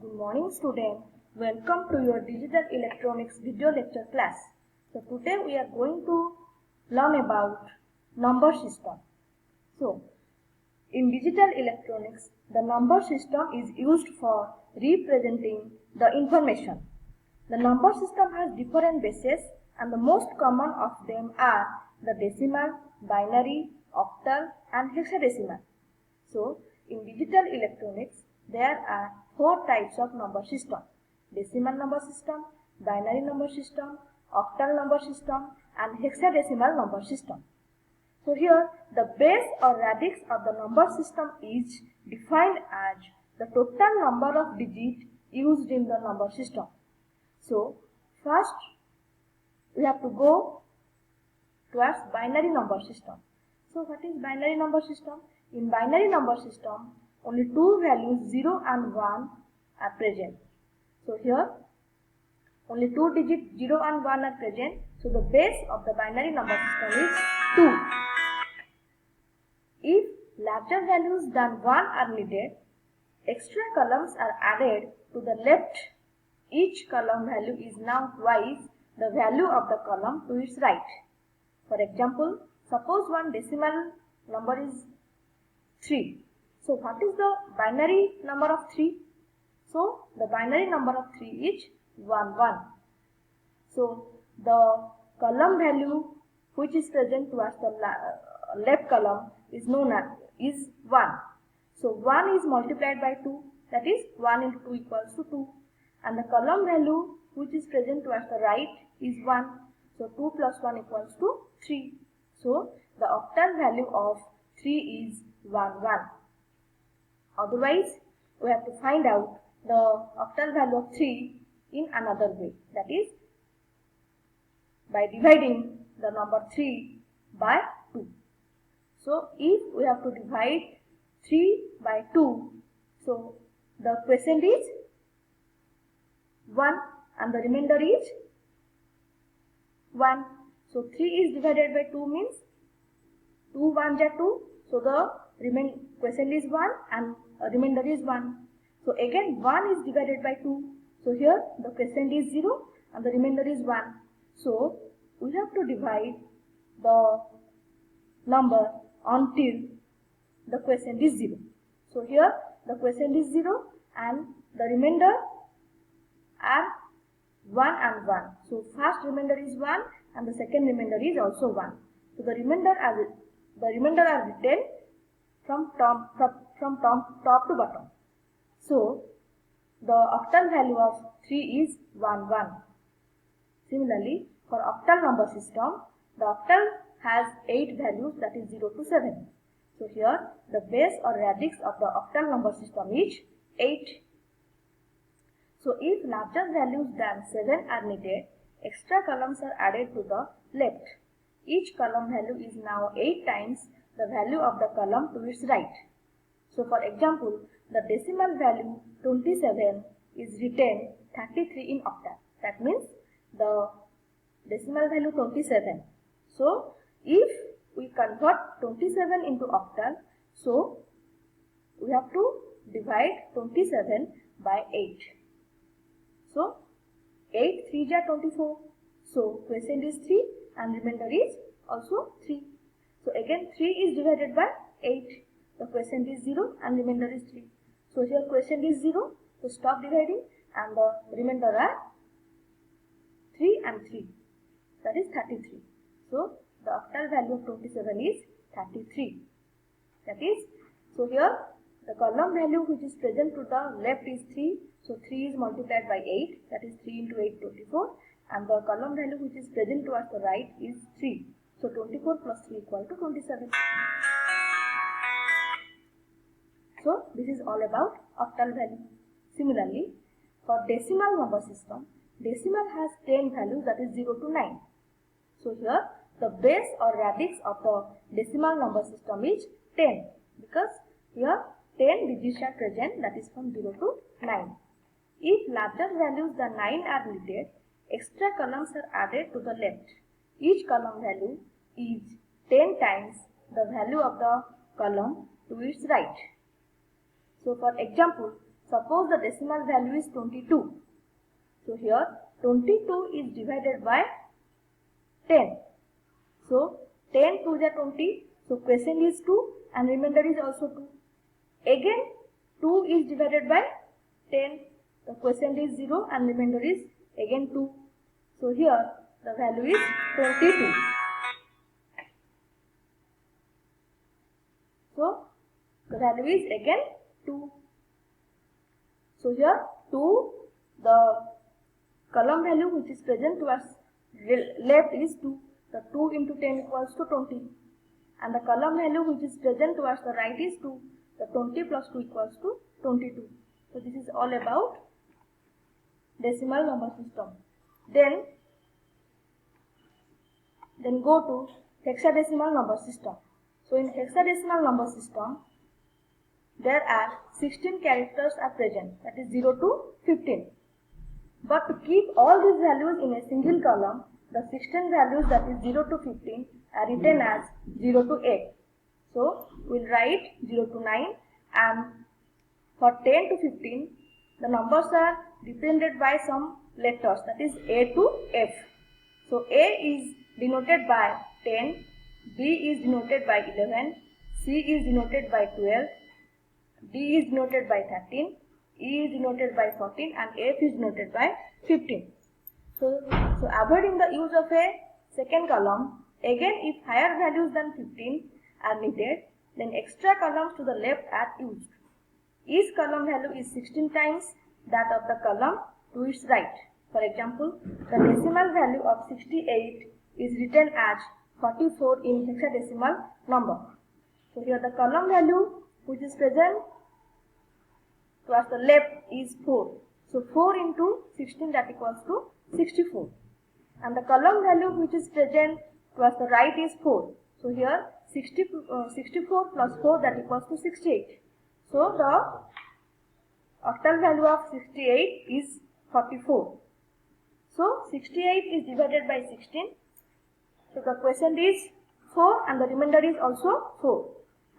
Good morning student. Welcome to your digital electronics video lecture class. So today we are going to learn about number system. So in digital electronics, the number system is used for representing the information. The number system has different bases and the most common of them are the decimal, binary, octal and hexadecimal. So in digital electronics, there are four types of number system: decimal number system, binary number system, octal number system and hexadecimal number system. So here the base or radix of the number system is defined as the total number of digits used in the number system. So first we have to go towards binary number system. So what is binary number system? In binary number system, only two values 0 and 1 are present. So here only two digits 0 and 1 are present. So the base of the binary number system is 2. If larger values than 1 are needed, extra columns are added to the left. Each column value is now twice the value of the column to its right. For example, suppose one decimal number is 3. So what is the binary number of 3? So the binary number of 3 is 1, 1. So the column value which is present towards the left column is known as 1. So 1 is multiplied by 2, that is 1 into 2 equals to 2. And the column value which is present towards the right is 1. So 2 plus 1 equals to 3. So the octal value of 3 is 1, 1. Otherwise, we have to find out the octal value of 3 in another way. That is by dividing the number 3 by 2. So if we have to divide 3 by 2, so the quotient is 1 and the remainder is 1. So 3 is divided by 2 means 2 1s are 2. So the quotient is 1 and remainder is 1. So again 1 is divided by 2. So here the quotient is 0 and the remainder is 1. So we have to divide the number until the quotient is 0. So here the quotient is 0 and the remainder are 1 and 1. So first remainder is 1 and the second remainder is also 1. So the remainder are written from top to bottom. So the octal value of 3 is 1, 1. Similarly, for octal number system, the octal has 8 values, that is 0 to 7. So here the base or radix of the octal number system is 8. So if larger values than 7 are needed, extra columns are added to the left. Each column value is now 8 times the value of the column to its right. So for example, the decimal value 27 is written 33 in octal. That means the decimal value 27. So if we convert 27 into octal, so we have to divide 27 by 8. So 8 3s are 24. So quotient is 3 and remainder is also 3. So again 3 is divided by 8. The quotient is 0 and remainder is 3. So here quotient is 0. So stop dividing and the remainder are 3 and 3. That is 33. So the octal value of 27 is 33. That is, so here the column value which is present to the left is 3. So 3 is multiplied by 8. That is 3 into 8, 24. And the column value which is present towards the right is 3. So 24 plus 3 equal to 27. So this is all about octal value. Similarly, for decimal number system, decimal has 10 values, that is 0 to 9. So here the base or radix of the decimal number system is 10, because here 10 digits are present, that is from 0 to 9. If larger values than 9 are needed, extra columns are added to the left. Each column value is 10 times the value of the column to its right. So for example, suppose the decimal value is 22. So here 22 is divided by 10. So 10 2 is 20. So quotient is 2 and remainder is also 2. Again 2 is divided by 10. The quotient is 0 and remainder is again 2. So here the value is 22. So the value is again 2. So here 2, the column value which is present towards left is 2. The 2 into 10 equals to 20. And the column value which is present towards the right is 2. The 20 plus 2 equals to 22. So this is all about decimal number system. Then go to hexadecimal number system. So in hexadecimal number system, there are 16 characters are present, that is 0 to 15. But to keep all these values in a single column, the 16 values, that is 0 to 15, are written as 0 to 8. So we'll write 0 to 9, and for 10 to 15, the numbers are represented by some letters, that is A to F. So A is denoted by 10, B is denoted by 11, C is denoted by 12, D is denoted by 13, E is denoted by 14, and F is denoted by 15. So avoiding the use of a second column, again if higher values than 15 are needed, then extra columns to the left are used. Each column value is 16 times that of the column to its right. For example, the decimal value of 68 is written as 44 in hexadecimal number. So here the column value which is present towards the left is 4. So 4 into 16, that equals to 64. And the column value which is present towards the right is 4. So here 64 plus 4, that equals to 68. So the octal value of 68 is 44. So 68 is divided by 16. So the quotient is 4 and the remainder is also 4.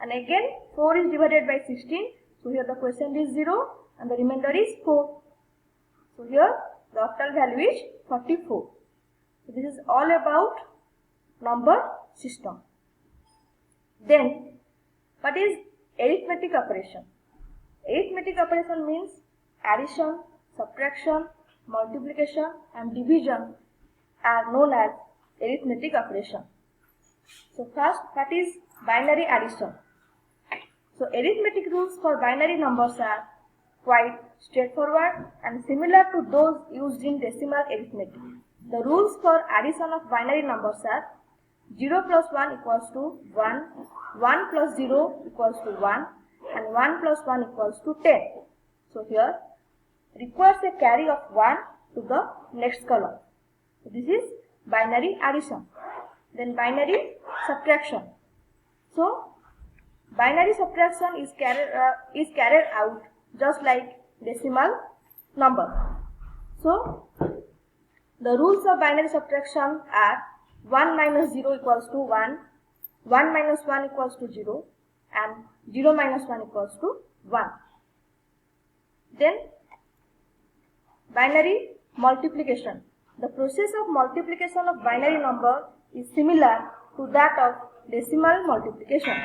And again 4 is divided by 16. So here the quotient is 0 and the remainder is 4. So here the octal value is 44. So this is all about number system. Then what is arithmetic operation? Arithmetic operation means addition, subtraction, multiplication and division are known as arithmetic operation. So first, what is binary addition? So arithmetic rules for binary numbers are quite straightforward and similar to those used in decimal arithmetic. The rules for addition of binary numbers are 0 plus 1 equals to 1, 1 plus 0 equals to 1 and 1 plus 1 equals to 10. So here requires a carry of 1 to the next column. So this is binary addition. Then binary subtraction. So binary subtraction is carried out just like decimal number. So the rules of binary subtraction are 1 minus 0 equals to 1, 1 minus 1 equals to 0 and 0 minus 1 equals to 1. Then binary multiplication. The process of multiplication of binary number is similar to that of decimal multiplication.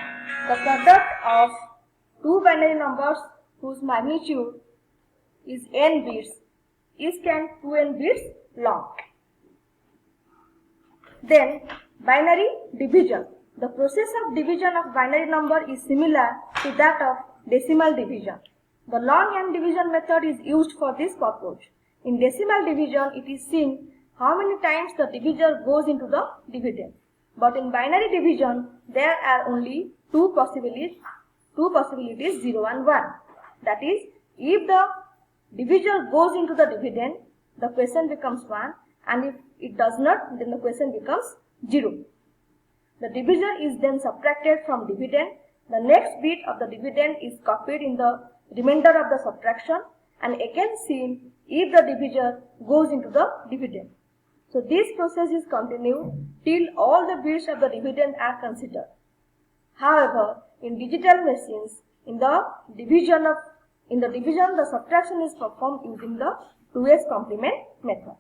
The product of two binary numbers whose magnitude is n bits is 2n bits long. Then binary division. The process of division of binary number is similar to that of decimal division. The long n division method is used for this purpose. In decimal division, it is seen how many times the divisor goes into the dividend. But in binary division, there are only two possibilities 0 and 1. That is, if the divisor goes into the dividend, the quotient becomes 1, and if it does not, then the quotient becomes 0. The divisor is then subtracted from dividend. The next bit of the dividend is copied in the remainder of the subtraction and again seen if the divisor goes into the dividend. So this process is continued till all the bits of the dividend are considered. However, in digital machines, in the division of In the division, the subtraction is performed using the 2s complement method.